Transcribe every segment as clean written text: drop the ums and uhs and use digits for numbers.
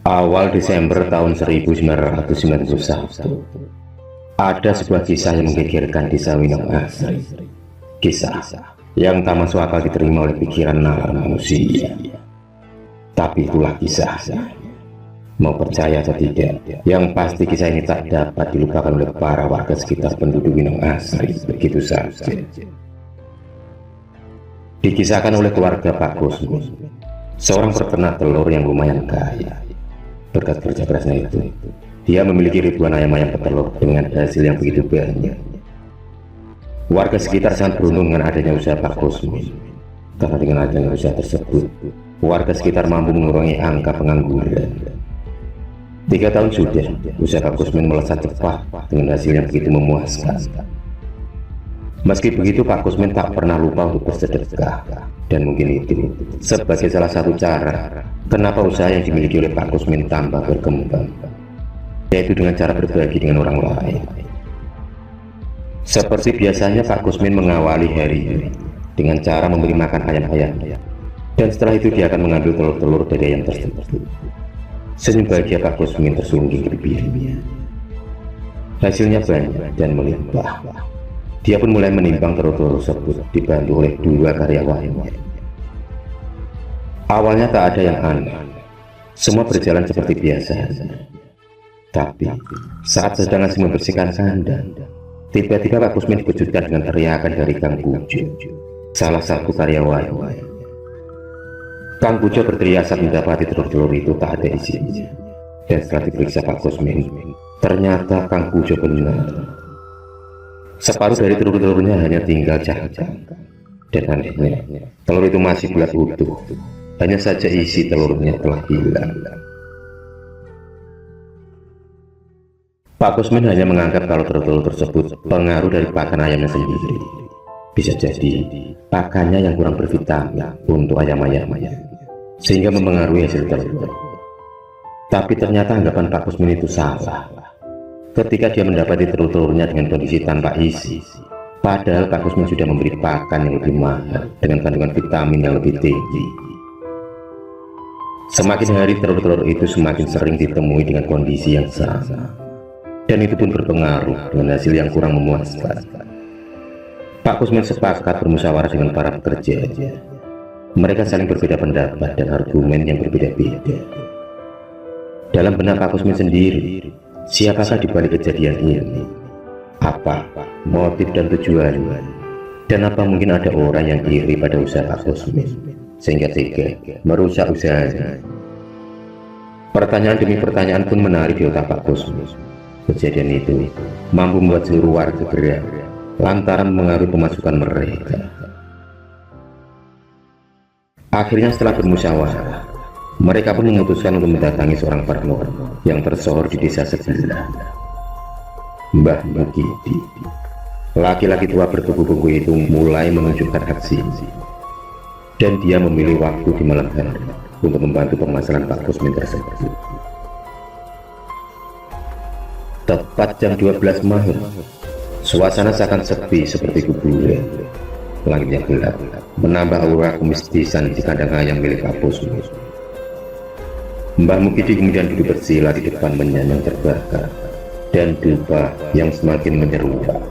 Awal Desember tahun 1991, ada sebuah kisah yang menggegerkan desa Winong Asri. Kisah yang tak masuk akal diterima oleh pikiran nalar manusia. Tapi itulah kisahnya. Mau percaya atau tidak, yang pasti kisah ini tak dapat dilupakan oleh para warga sekitar penduduk Winong Asri begitu saja. Dikisahkan oleh keluarga Pak Kusmin, seorang peternak telur yang lumayan kaya. Berkat kerja kerasnya itu, dia memiliki ribuan ayam-ayam petelur dengan hasil yang begitu banyak. Warga sekitar sangat beruntung dengan adanya usaha Pak Kusmin, karena dengan adanya usaha tersebut, warga sekitar mampu mengurangi angka pengangguran. 3 tahun sudah, usaha Pak Kusmin melesat cepat dengan hasil yang begitu memuaskan. Meski begitu, Pak Kusmin tak pernah lupa untuk bersedekah, dan mungkin itu sebagai salah satu cara kenapa usaha yang dimiliki oleh Pak Kusmin tambah berkembang, yaitu dengan cara berbagi dengan orang lain. Seperti biasanya, Pak Kusmin mengawali hari dengan cara memberi makan ayam-ayam, dan setelah itu dia akan mengambil telur-telur dari ayam tersebut. Senyum bahagia Pak Kusmin tersungging di bibirnya. Hasilnya banyak dan melimpah. Dia pun mulai menimbang telur-telur tersebut dibantu oleh 2 karyawannya. Awalnya tak ada yang aneh, semua berjalan seperti biasa. Tapi saat sedang asing membersihkan kandang, tiba-tiba Pak Kusmin dikejutkan dengan teriakan dari Kang Pujo, salah satu karyawan. Kang Pujo berteriak saat mendapati telur-telur itu tak ada isinya. Dan setelah diperiksa Pak Kusmin, ternyata Kang Pujo benar. Separuh dari telur-telurnya hanya tinggal cangkang. Dan anehnya, telur itu masih bulat utuh. Hanya saja isi telurnya telah hilang. Pak Kusmin hanya menganggap kalau telur-telur tersebut pengaruh dari pakan ayamnya sendiri. Bisa jadi pakannya yang kurang bervitamin untuk ayam-ayamnya, sehingga mempengaruhi hasil telur. Tapi ternyata anggapan Pak Kusmin itu salah. Ketika dia mendapati telur-telurnya dengan kondisi tanpa isi, padahal Pak Kusmin sudah memberi pakan yang lebih mahal dengan kandungan vitamin yang lebih tinggi. Semakin hari telur-telur itu semakin sering ditemui dengan kondisi yang sama, dan itu pun berpengaruh dengan hasil yang kurang memuaskan. Pak Kusmin sepakat bermusyawarah dengan para pekerja. Mereka saling berbeda pendapat dan argumen yang berbeda-beda. Dalam benak Pak Kusmin sendiri, siapakah di balik kejadian ini? Apa motif dan tujuannya? Dan apa mungkin ada orang yang iri pada usaha Pak Kusmin sehingga tega merusak usahanya? Pertanyaan demi pertanyaan pun menarik di otak Pak Kusmin. Kejadian itu mampu membuat seluruh warga gerak lantaran mengaruhi pemasukan mereka. Akhirnya setelah bermusyawarah, mereka pun memutuskan untuk mendatangi seorang parno yang tersohor di desa sebelah, Mbah Mukidi. Laki-laki tua bertubuh-tubuh itu mulai menunjukkan aksi, dan dia memilih waktu di malam hari untuk membantu permasalahan Pak Kusmin tersebut. Tepat jam 12 malam, suasana seakan sepi seperti kuburan. Langit yang gelap menambah aura kemistisan di kandang ayam milik Pak Kusmin. Mbah Mukidi kemudian duduk bersila di depan menyan yang terbakar dan dupa yang semakin menyeruak.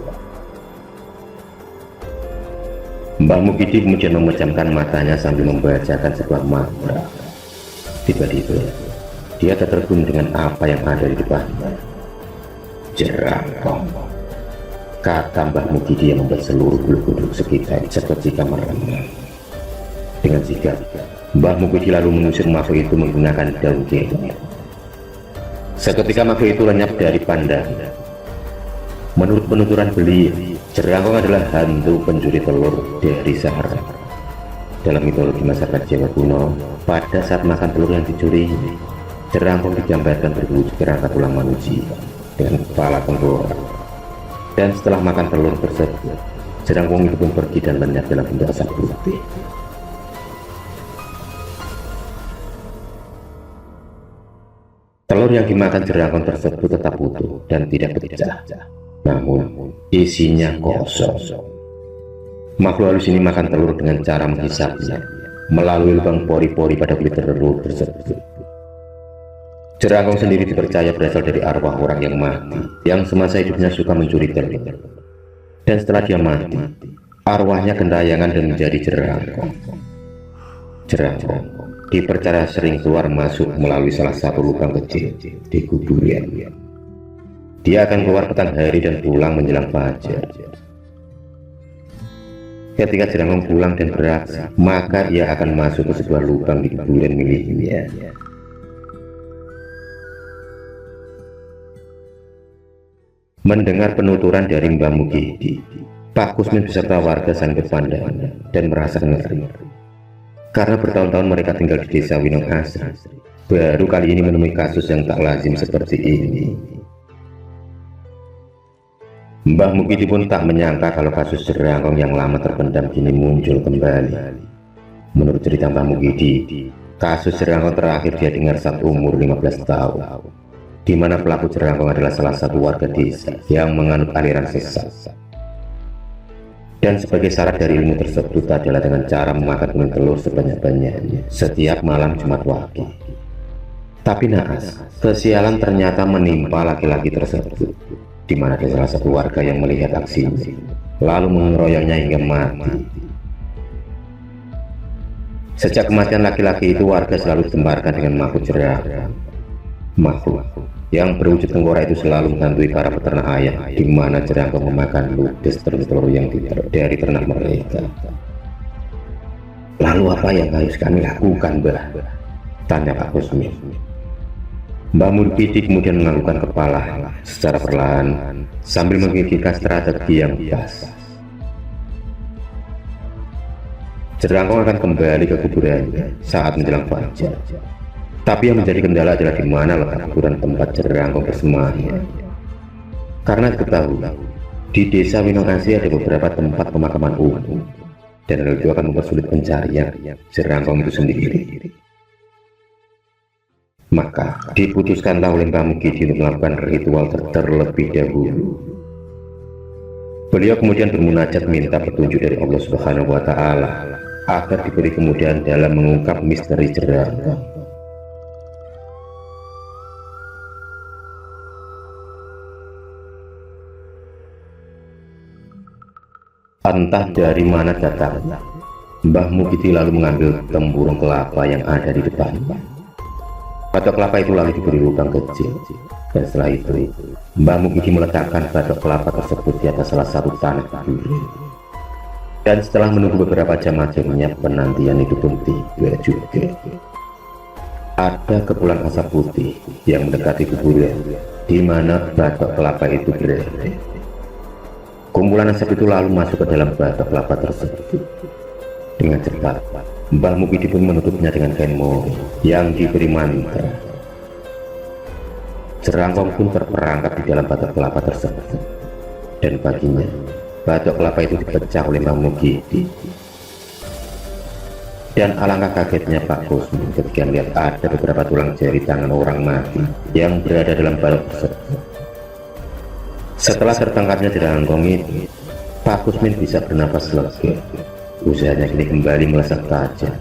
Mbah Mukidi kemudian memejamkan matanya sambil membacakan sebuah mantra. Tiba-tiba dia tertegun dengan apa yang ada di depannya. Jerangkong, kata Mbah Mukidi yang membuat seluruh bulu kuduk sekitar seketika meremang. Dengan sigap, Mbah Mukidi lalu mengusir makhluk itu menggunakan daun kelor. Seketika makhluk itu lenyap dari pandangan. Menurut penuturan beliau, Jerangkong adalah hantu pencuri telur dari Sahara. Dalam mitologi masyarakat Jawa kuno, pada saat makan telur yang dicuri, Jerangkong digambarkan berwujud kerangka tulang manusia dengan kepala tengkorak. Dan setelah makan telur tersebut, Jerangkong itu pun pergi dan lenyap dalam bentuk asap putih. Telur yang dimakan Jerangkong tersebut tetap utuh dan tidak pecah, namun isinya kosong. Makhluk halus ini makan telur dengan cara menghisapnya melalui lubang pori-pori pada kulit telur tersebut. Jerangkong sendiri dipercaya berasal dari arwah orang yang mati, yang semasa hidupnya suka mencuri telur. Dan setelah dia mati, arwahnya gentayangan dan menjadi jerangkong. Jerangkong dipercaya sering keluar masuk melalui salah satu lubang kecil di kuburan. Dia akan keluar petang hari dan pulang menjelang fajar. Ketika jerangkong pulang dan beraksi, maka ia akan masuk ke sebuah lubang di kuburan miliknya. Mendengar penuturan dari Mbah Mukidi, Pak Kusmin beserta warga saling berpandangan dan merasa ngeri. Karena bertahun-tahun mereka tinggal di desa Winong Asri, baru kali ini menemui kasus yang tak lazim seperti ini. Mbah Mukidi pun tak menyangka kalau kasus jerangkong yang lama terpendam kini muncul kembali. Menurut cerita Mbah Mukidi, kasus jerangkong terakhir dia dengar saat umur 15 tahun. Di mana pelaku jerangkong adalah salah satu warga desa yang menganut aliran sesat. Dan sebagai syarat dari ilmu tersebut adalah dengan cara memakan kuning telur sebanyak-banyaknya setiap malam Jumat Wage. Tapi naas, kesialan ternyata menimpa laki-laki tersebut, di mana ada salah satu warga yang melihat aksinya, lalu mengeroyoknya hingga mati. Sejak kematian laki-laki itu, warga selalu ditemparkan dengan makhluk jerangkong. Makhluk yang berwujud tengkorak itu selalu menghantui para peternak ayam, di mana jerangkong memakan ludes telur yang dari ternak mereka. Lalu apa yang harus kami lakukan, Mbah? Tanya Pak Kusmin. Mbah Mukidi kemudian menganggukkan kepala secara perlahan sambil memikirkan strategi yang pas. Jerangkong akan kembali ke kuburannya saat menjelang fajar. Tapi yang menjadi kendala adalah di mana letak kuburan tempat jerangkong bersemayam. Karena diketahui di desa Winong Asri ada beberapa tempat pemakaman umum, dan hal itu akan mempersulit pencarian jerangkong itu sendiri. Maka diputuskanlah oleh Mbah Mukidi untuk melakukan ritual terlebih dahulu. Beliau kemudian bermunajat minta petunjuk dari Allah Subhanahu wa Ta'ala agar diberi kemudahan dalam mengungkap misteri jerangkong. Entah dari mana datangnya, Mbah Mukidi lalu mengambil tempurung kelapa yang ada di depan. Batok kelapa itu lalu diberi lubang kecil, dan setelah itu Mbah Mukidi meletakkan batok kelapa tersebut di atas salah satu tanah duri. Dan setelah menunggu beberapa jam akhirnya penantian itu pun tiba juga. Ada kepulan asap putih yang mendekati kuburan di mana batok kelapa itu berada. Kumpulan asap itu lalu masuk ke dalam batok kelapa tersebut. Dengan cepat, Mbah Mukidi pun menutupnya dengan kain mori yang diberi mantra. Jerangkong pun terperangkap di dalam batok kelapa tersebut. Dan paginya, batok kelapa itu dipecah oleh Mbah Mukidi. Dan alangkah kagetnya Pak Kusmin ketika melihat ada beberapa tulang jari tangan orang mati yang berada dalam batok tersebut. Setelah tertangkapnya jerangkong itu, Pak Kusmin bisa bernapas lega. Usahanya kini kembali melesat tajam.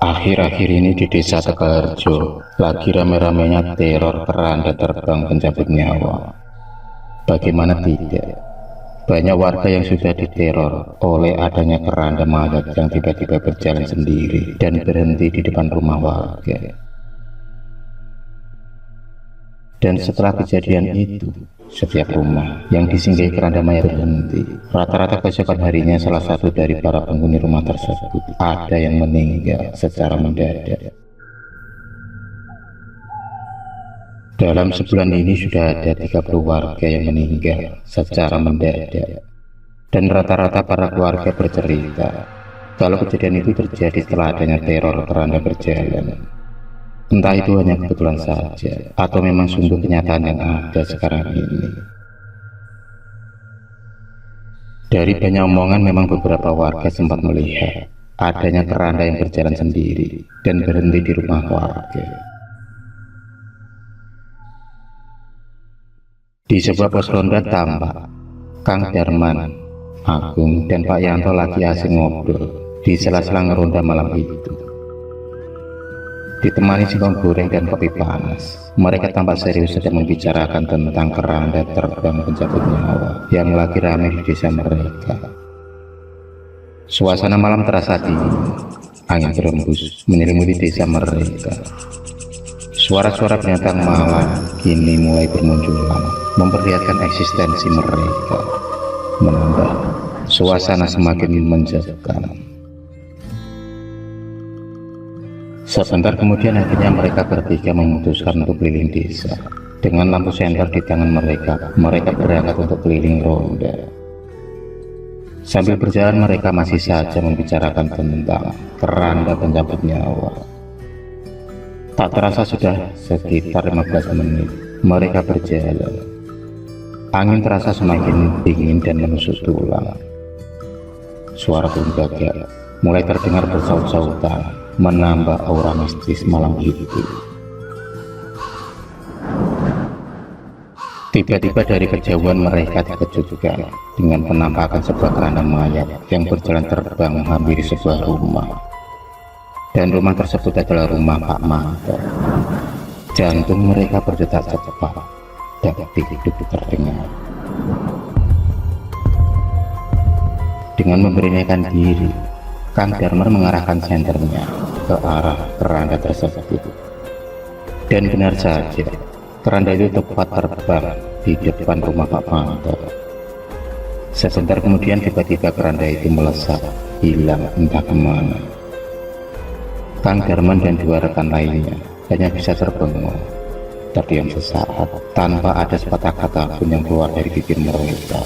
Akhir-akhir ini di desa Tegalrejo lagi rame-ramenya teror keranda terbang pencabut nyawa. Bagaimana tidak? Banyak warga yang sudah diteror oleh adanya keranda mayat yang tiba-tiba berjalan sendiri dan berhenti di depan rumah warga. Dan setelah kejadian itu, setiap rumah yang disinggahi keranda mayat berhenti. Rata-rata keesokan harinya salah satu dari para penghuni rumah tersebut ada yang meninggal secara mendadak. Dalam sebulan ini sudah ada 30 warga yang meninggal secara mendadak. Dan rata-rata para keluarga bercerita kalau kejadian itu terjadi setelah adanya teror keranda berjalan. Entah itu hanya kebetulan saja atau memang sungguh kenyataan yang ada sekarang ini. Dari banyak omongan memang beberapa warga sempat melihat adanya keranda yang berjalan sendiri dan berhenti di rumah warga. Di sebuah pos ronda tampak Kang Darman, Agung, dan Pak Yanto lagi asing ngobrol di sela-sela ngeronda malam itu. Ditemani singkong goreng dan kopi panas, mereka tampak serius sedang membicarakan tentang keranda terbang pencabut nyawa yang lagi ramai di desa mereka. Suasana malam terasa dingin, angin berembus menyelimuti desa mereka. Suara-suara binatang malam kini mulai bermunculan, memperlihatkan eksistensi mereka, menambah suasana semakin menjadikan. Sebentar kemudian akhirnya mereka bertiga memutuskan untuk keliling desa. Dengan lampu senter di tangan mereka, mereka berangkat untuk keliling ronda. Sambil berjalan mereka masih saja membicarakan tentang keranda pencabut nyawa. Tak terasa sudah sekitar 15 menit mereka berjalan. Angin terasa semakin dingin dan menusuk tulang. Suara burung gagak mulai terdengar bersaut-sautan, menambah aura mistis malam itu. Tiba-tiba dari kejauhan mereka dikejutkan dengan penampakan sebuah keranda mayat yang berjalan terbang menghampiri sebuah rumah. Dan rumah tersebut adalah rumah Pak Manto. Jantung mereka berdetak cepat, detik-detik terdengar. Dengan memberanikan diri, Kang Darman mengarahkan senternya ke arah keranda tersebut. Dan benar saja, keranda itu tepat terbang di depan rumah Pak Manto. Sebentar kemudian tiba-tiba keranda itu melesat, hilang entah kemana. Kang Darman dan dua rekan lainnya hanya bisa terbengong, terdiam sesaat tanpa ada sepatah kata pun yang keluar dari bibir mereka.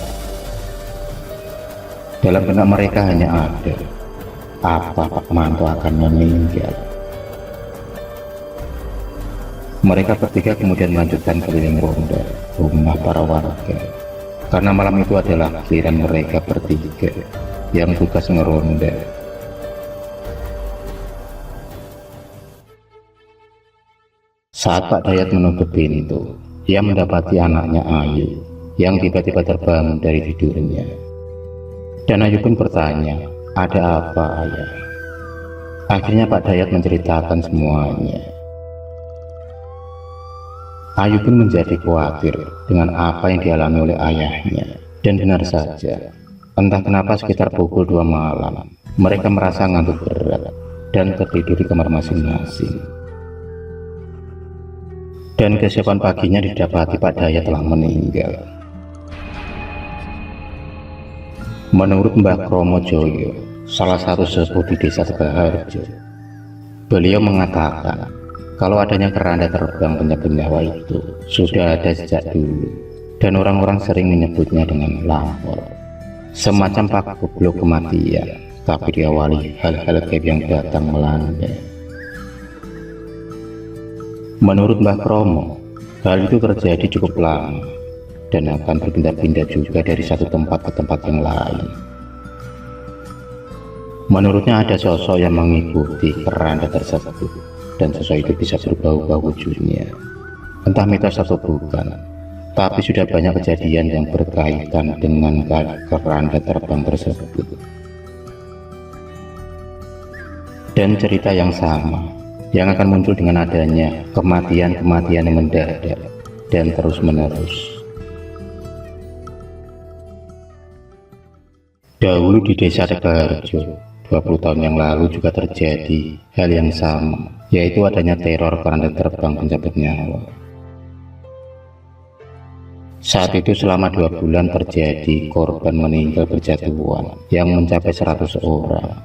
Dalam benak mereka hanya ada, apa Pak Manto akan meninggal. Mereka bertiga kemudian melanjutkan keliling ronda rumah para warga, karena malam itu adalah giliran mereka bertiga yang tugas ngeronda. Saat Pak Dayat menutup pintu, ia mendapati anaknya Ayu yang tiba-tiba terbangun dari tidurnya. Dan Ayu pun bertanya, "Ada apa, Ayah?" Akhirnya Pak Dayat menceritakan semuanya. Ayu pun menjadi khawatir dengan apa yang dialami oleh ayahnya. Dan benar saja, entah kenapa sekitar pukul 2 malam, mereka merasa ngantuk berat dan tertidur di kamar masing-masing. Dan keesokan paginya didapati Pak Dayat telah meninggal. Menurut Mbah Kromo Joyo, salah satu sesepuh di desa Tegaharjo, beliau mengatakan kalau adanya keranda terbang penyabut nyawa itu sudah ada sejak dulu, dan orang-orang sering menyebutnya dengan lampor, semacam paku goblok kematian, tapi diawali hal-hal gaib yang datang melanda. Menurut Mbah Kromo, hal itu terjadi cukup lama dan akan berpindah-pindah juga dari satu tempat ke tempat yang lain. Menurutnya ada sosok yang mengikuti keranda tersebut, dan sosok itu bisa berubah-ubah wujudnya. Entah mitos atau bukan, tapi sudah banyak kejadian yang berkaitan dengan keranda terbang tersebut. Dan cerita yang sama yang akan muncul dengan adanya kematian-kematian yang mendadak dan terus-menerus. Dahulu di desa Tegaharjo, 20 tahun yang lalu juga terjadi hal yang sama, yaitu adanya teror keranda terbang pencabut nyawa. Saat itu selama 2 bulan terjadi korban meninggal berjatuhan yang mencapai 100 orang.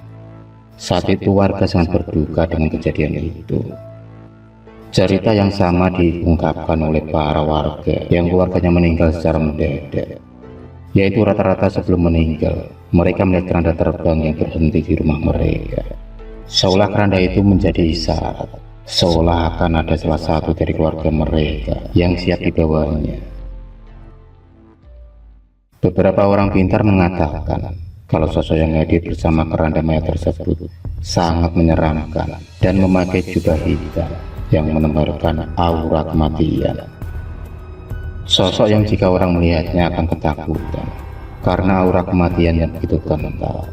Saat itu warga sangat berduka dengan kejadian itu. Cerita yang sama diungkapkan oleh para warga yang keluarganya meninggal secara mendadak, yaitu rata-rata sebelum meninggal mereka melihat keranda terbang yang berhenti di rumah mereka. Seolah keranda itu menjadi isyarat, seolah akan ada salah satu dari keluarga mereka yang siap dibawanya. Beberapa orang pintar mengatakan kalau sosok yang hadir bersama keranda mayat tersebut sangat menyeramkan dan memakai jubah hitam yang menebarkan aura kematian. Sosok yang jika orang melihatnya akan ketakutan karena aura kematian yang begitu kental.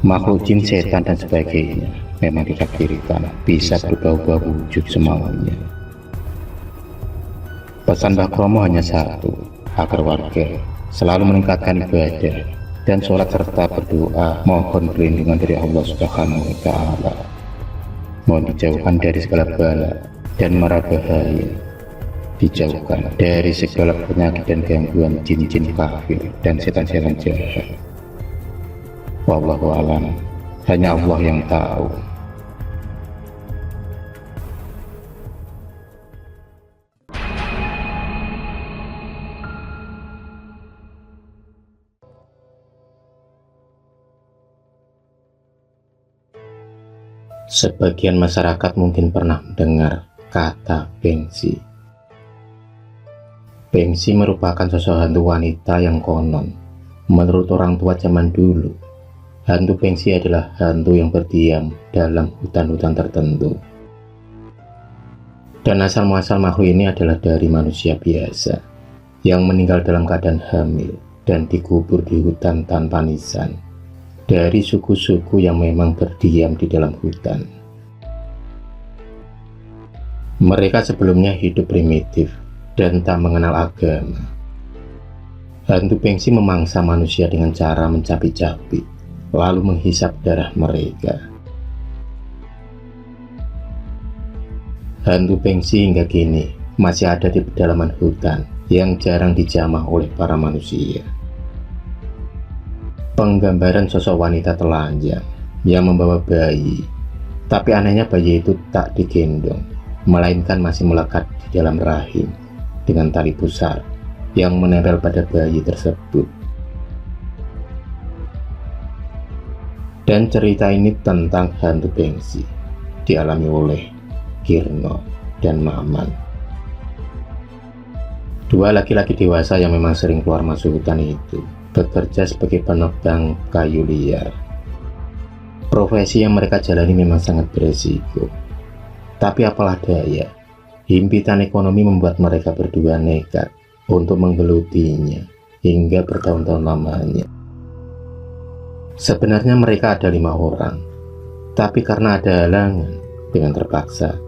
Makhluk jin, setan, dan sebagainya memang ditakdirkan bisa berubah-ubah wujud semaunya. Pesan Mbah Kromo hanya satu, agar warga selalu meningkatkan ibadah dan sholat serta berdoa mohon perlindungan dari Allah Subhanahu wa Ta'ala. Mohon dijauhkan dari segala bala dan mara bahaya, dijauhkan dari segala penyakit dan gangguan jin-jin kafir dan setan-setan jahat. Wallahu a'lam, hanya Allah yang tahu. Sebagian masyarakat mungkin pernah mendengar kata Bengsi. Bengsi merupakan sosok hantu wanita yang konon, menurut orang tua zaman dulu, hantu Bengsi adalah hantu yang berdiam dalam hutan-hutan tertentu. Dan asal-muasal makhluk ini adalah dari manusia biasa, yang meninggal dalam keadaan hamil dan dikubur di hutan tanpa nisan, dari suku-suku yang memang berdiam di dalam hutan. Mereka sebelumnya hidup primitif dan tak mengenal agama. Hantu Bengsi memangsa manusia dengan cara mencapik-capik, lalu menghisap darah mereka. Hantu Bengsi hingga kini masih ada di pedalaman hutan yang jarang dijamah oleh para manusia. Penggambaran sosok wanita telanjang yang membawa bayi, tapi anehnya bayi itu tak digendong, melainkan masih melekat di dalam rahim dengan tali pusar yang menempel pada bayi tersebut. Dan cerita ini tentang hantu Bengsi dialami oleh Kirno dan Maman, dua laki-laki dewasa yang memang sering keluar masuk hutan itu, bekerja sebagai penebang kayu liar. Profesi yang mereka jalani memang sangat beresiko, tapi apalah daya, himpitan ekonomi membuat mereka berdua nekat untuk menggelutinya hingga bertahun-tahun lamanya. Sebenarnya mereka ada 5 orang, tapi karena ada halangan, dengan terpaksa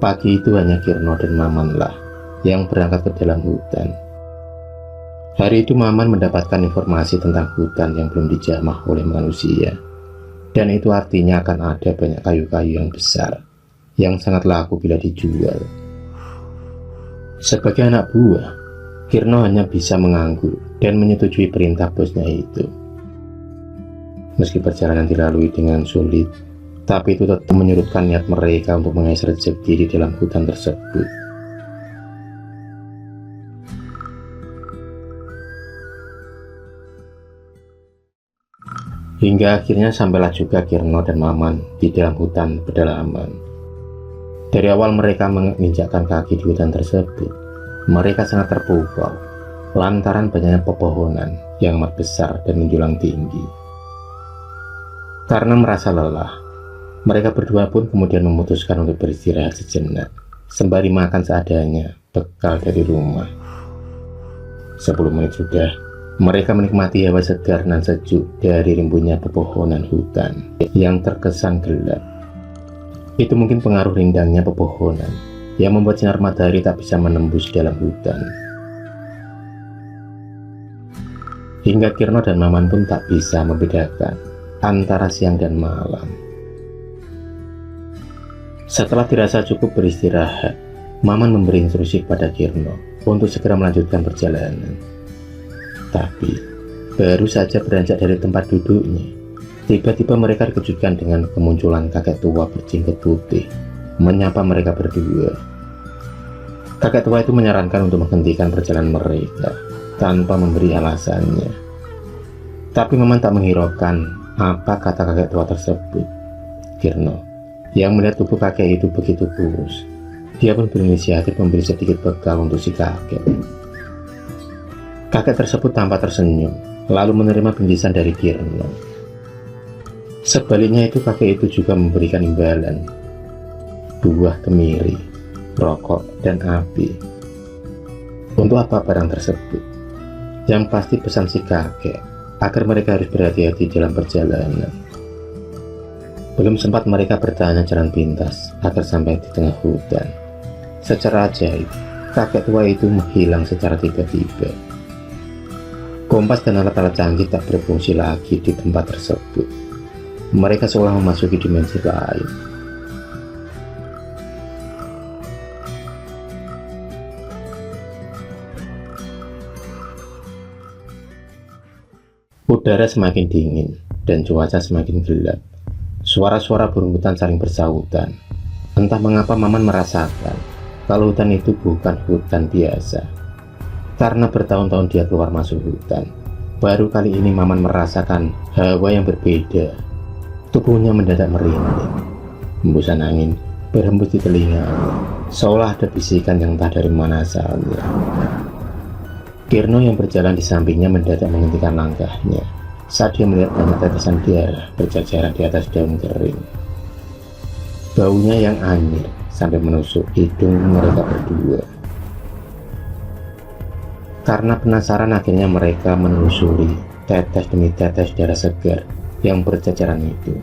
pagi itu hanya Kirno dan Mamanlah yang berangkat ke dalam hutan. Hari itu Maman mendapatkan informasi tentang hutan yang belum dijamah oleh manusia, dan itu artinya akan ada banyak kayu-kayu yang besar yang sangat laku bila dijual. Sebagai anak buah, Kirno hanya bisa mengangguk dan menyetujui perintah bosnya itu. Meski perjalanan dilalui dengan sulit, tapi itu tetap menyurutkan niat mereka untuk mengais rezeki di dalam hutan tersebut. Hingga akhirnya sampailah juga Kirno dan Maman di dalam hutan pedalaman. Dari awal mereka menginjakkan kaki di hutan tersebut, mereka sangat terpukau lantaran banyaknya pepohonan yang amat besar dan menjulang tinggi. Karena merasa lelah, mereka berdua pun kemudian memutuskan untuk beristirahat sejenak, sembari makan seadanya bekal dari rumah. 10 menit sudah, mereka menikmati hawa segar dan sejuk dari rimbunnya pepohonan hutan yang terkesan gelap. Itu mungkin pengaruh rindangnya pepohonan yang membuat sinar matahari tak bisa menembus dalam hutan. Hingga Kirno dan Maman pun tak bisa membedakan antara siang dan malam. Setelah dirasa cukup beristirahat, Maman memberi instruksi kepada Kirno untuk segera melanjutkan perjalanan. Tapi baru saja beranjak dari tempat duduknya, tiba-tiba mereka dikejutkan dengan kemunculan kakek tua berjenggot putih menyapa mereka berdua. Kakek tua itu menyarankan untuk menghentikan perjalanan mereka tanpa memberi alasannya. Tapi Maman tak menghiraukan apa kata kakek tua tersebut. Kirno yang melihat tubuh kakek itu begitu kurus, dia pun berinisiatif memberi sedikit bekal untuk si kakek. Kakek tersebut tampak tersenyum, lalu menerima bingkisan dari Kirno. Sebaliknya itu kakek itu juga memberikan imbalan, buah kemiri, rokok, dan api. Untuk apa barang tersebut? Yang pasti pesan si kakek agar mereka harus berhati-hati dalam perjalanan. Belum sempat mereka bertanya jalan pintas agar sampai di tengah hutan. Secara ajaib, kakek tua itu menghilang secara tiba-tiba. Kompas dan alat-alat canggih tak berfungsi lagi di tempat tersebut. Mereka seolah memasuki dimensi lain. Udara semakin dingin dan cuaca semakin gelap. Suara-suara burung hutan saling bersahutan. Entah mengapa Maman merasakan kalau hutan itu bukan hutan biasa. Karena bertahun-tahun dia keluar masuk hutan, baru kali ini Maman merasakan hawa yang berbeda. Tubuhnya mendadak merinding. Hembusan angin berhembus di telinga, seolah ada bisikan yang entah dari mana asalnya. Kirno yang berjalan di sampingnya mendadak menghentikan langkahnya saat dia melihat banyak tetesan darah berjajaran di atas daun kering. Baunya yang anyir sampai menusuk hidung mereka berdua. Karena penasaran, akhirnya mereka menelusuri tetes demi tetes darah segar yang berjajaran itu.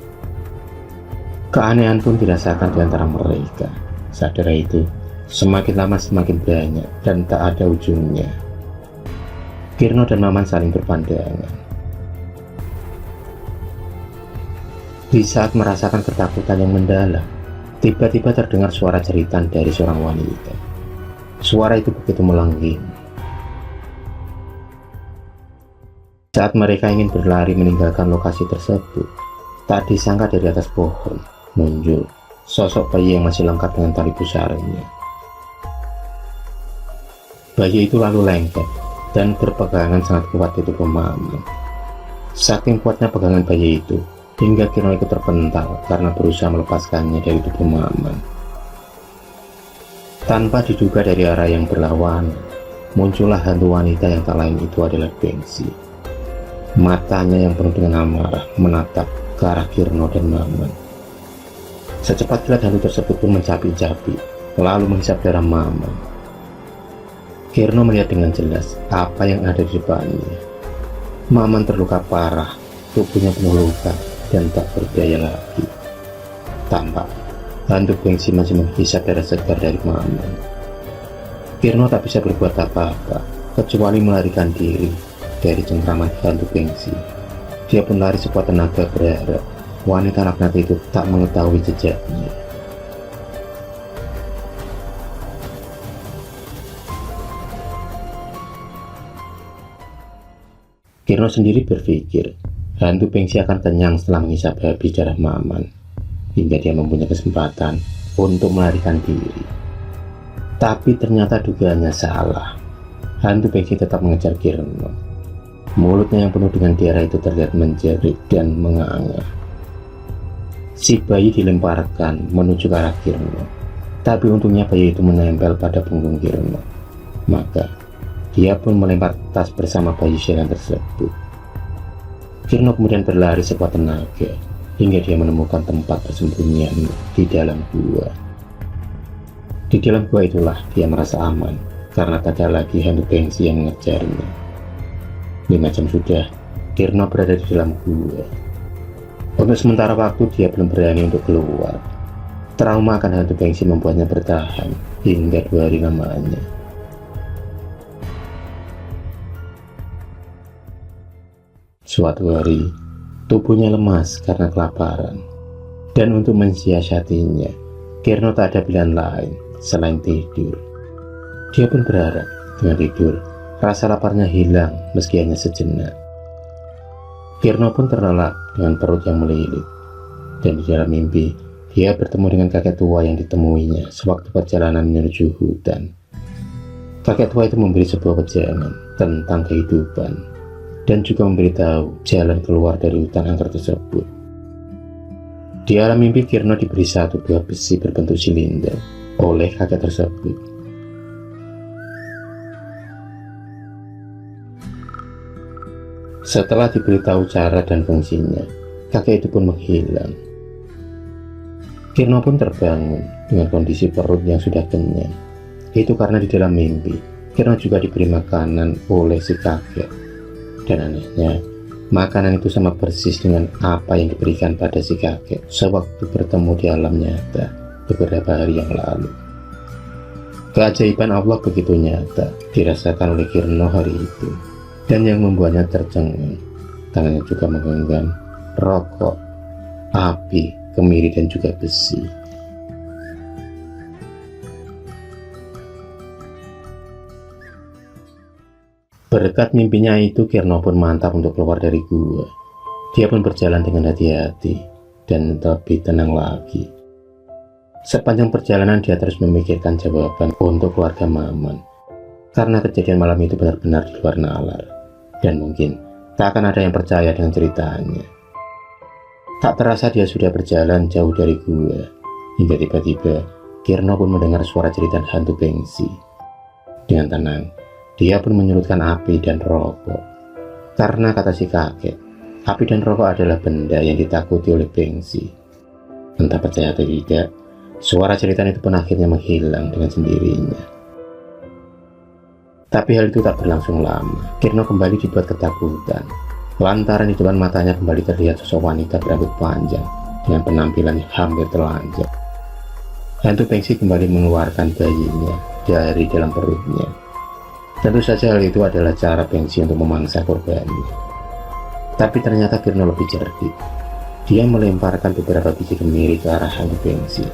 Keanehan pun dirasakan di antara mereka. Saat darah itu semakin lama semakin banyak dan tak ada ujungnya. Kirno dan Maman saling berpandangan. Di saat merasakan ketakutan yang mendalam, tiba-tiba terdengar suara jeritan dari seorang wanita. Suara itu begitu melengging. Saat mereka ingin berlari meninggalkan lokasi tersebut, tak disangka dari atas pohon muncul sosok bayi yang masih lengkap dengan tali pusarnya. Bayi itu lalu lengket dan berpegangan sangat kuat di tubuh Maman. Saking kuatnya pegangan bayi itu, hingga Kirno ikut terpental karena berusaha melepaskannya dari tubuh Maman. Tanpa diduga dari arah yang berlawanan, muncullah hantu wanita yang tak lain itu adalah Bengsi. Matanya yang penuh dengan amarah menatap ke arah Kirno dan Maman. Secepat kilat hantu tersebut pun mencapi-capi, lalu menghisap darah Maman. Kirno melihat dengan jelas apa yang ada di depannya. Maman terluka parah, tubuhnya penuh luka dan tak berdaya lagi. Tampak hantu Bengsi masih menghisap darah segar dari Maman. Kirno tak bisa berbuat apa-apa kecuali melarikan diri dari cengkraman hantu Bengsi. Dia pun lari sekuat tenaga berharap wanita laknat itu tak mengetahui jejaknya. Kirno sendiri berpikir hantu Bengsi akan kenyang setelah menghisap habis darah Maman, hingga dia mempunyai kesempatan untuk melarikan diri. Tapi ternyata dugaannya salah. Hantu Bengsi tetap mengejar Kirno. Mulutnya yang penuh dengan darah itu terlihat menjerit dan menganga. Si bayi dilemparkan menuju ke arah Kirno, tapi untungnya bayi itu menempel pada punggung Kirno. Maka dia pun melempar tas bersama bayi sialan tersebut. Kirno kemudian berlari sekuat tenaga hingga dia menemukan tempat persembunyian di dalam gua. Di dalam gua itulah dia merasa aman karena tak ada lagi hantu Bengsi yang mengejarnya. 5 jam sudah Kirno berada di dalam gua. Untuk sementara waktu dia belum berani untuk keluar. Trauma akan hantu Bengsi membuatnya bertahan hingga 2 hari lamanya. Suatu hari, tubuhnya lemas karena kelaparan. Dan untuk mensiasatinya, Kirno tak ada pilihan lain selain tidur. Dia pun berharap dengan tidur rasa laparnya hilang meski hanya sejenak. Kirno pun terlelap dengan perut yang melilit. Dan di dalam mimpi, dia bertemu dengan kakek tua yang ditemuinya sewaktu perjalanan menuju hutan. Kakek tua itu memberi sebuah wejangan tentang kehidupan dan juga memberitahu jalan keluar dari hutan angker tersebut. Di alam mimpi, Kirno diberi satu buah besi berbentuk silinder oleh kakek tersebut. Setelah diberitahu cara dan fungsinya, kakek itu pun menghilang. Kirno pun terbangun dengan kondisi perut yang sudah kenyang. Itu karena di dalam mimpi, Kirno juga diberi makanan oleh si kakek. Dan anehnya, makanan itu sama persis dengan apa yang diberikan pada si kakek sewaktu bertemu di alam nyata beberapa hari yang lalu. Keajaiban Allah begitu nyata dirasakan oleh Kirno hari itu, dan yang membuatnya tercengang, tangannya juga menggenggam rokok, api, kemiri, dan juga besi. Berkat mimpinya itu, Kirno pun mantap untuk keluar dari gua. Dia pun berjalan dengan hati-hati dan lebih tenang lagi. Sepanjang perjalanan dia terus memikirkan jawaban untuk keluarga Maman, karena kejadian malam itu benar-benar di luar nalar, dan mungkin tak akan ada yang percaya dengan ceritanya. Tak terasa dia sudah berjalan jauh dari gua, hingga tiba-tiba Kirno pun mendengar suara jeritan hantu Bengsi. Dengan tenang, dia pun menyurutkan api dan rokok, karena kata si kakek, api dan rokok adalah benda yang ditakuti oleh Bengsi. Entah percaya atau tidak, suara jeritan itu pun akhirnya menghilang dengan sendirinya. Tapi hal itu tak berlangsung lama. Kirno kembali dibuat ketakutan, lantaran di depan matanya kembali terlihat sosok wanita berambut panjang dengan penampilan yang hampir telanjang. Hantu Bengsi kembali mengeluarkan bayinya dari dalam perutnya. Tentu saja hal itu adalah cara Bengsi untuk memangsa korbannya. Tapi ternyata Kirno lebih cerdik. Dia melemparkan beberapa biji kemiri ke arah hantu Bengsi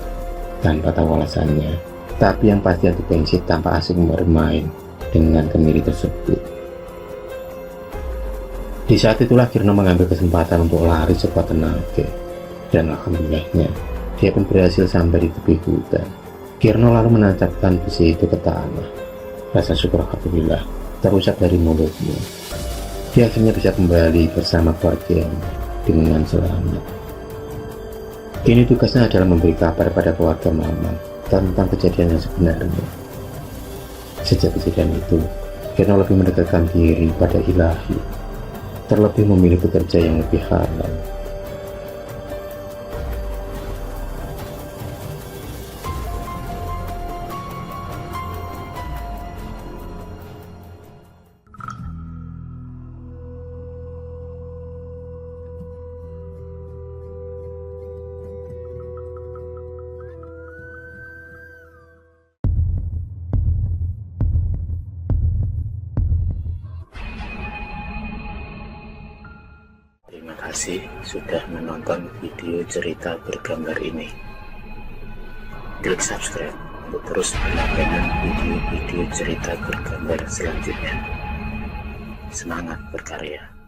tanpa tahu alasannya, tapi yang pasti hantu Bengsi tampak asik bermain dengan kemiri tersebut. Di saat itulah Kirno mengambil kesempatan untuk lari sekuat tenaga, dan alhamdulillahnya dia pun berhasil sampai di tepi hutan. Kirno lalu menancapkan besi itu ke tanah. Rasa syukur alhamdulillah terucap dari mulutnya. Dia akhirnya bisa kembali bersama keluarganya dengan selamat. Kini tugasnya adalah memberi kabar pada keluarga Maman tentang kejadian yang sebenarnya. Sejak kejadian itu, Kirno lebih mendekatkan diri pada ilahi, terlebih memilih bekerja yang lebih halal. Terima kasih sudah menonton video cerita bergambar ini. Klik subscribe untuk terus mendapatkan video-video cerita bergambar selanjutnya. Semangat berkarya.